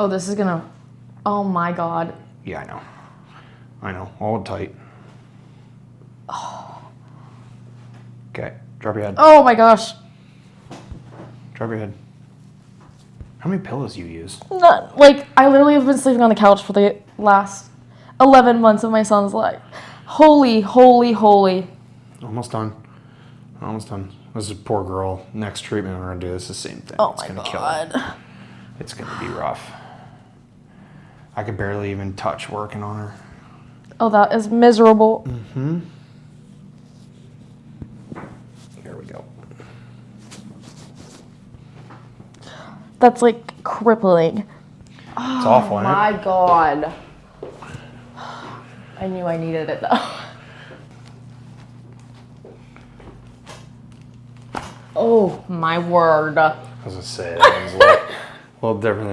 Oh, this is gonna... Oh my God. Yeah, I know. Hold tight. Okay, drop your head. Oh my gosh. Drop your head. How many pillows do you use? Not, like, I literally have been sleeping on the couch for the last 11 months of my son's life. Holy, holy, holy. Almost done. Almost done. This is a poor girl. Next treatment, we're gonna do this the same thing. Oh it's my gonna God. kill her. It's gonna be rough. I could barely even touch working on her. Oh, that is miserable. Mm-hmm. Here we go. That's like crippling. It's awful, isn't it? My God. I knew I needed it though. Oh my word. I was gonna say, that one's a little different than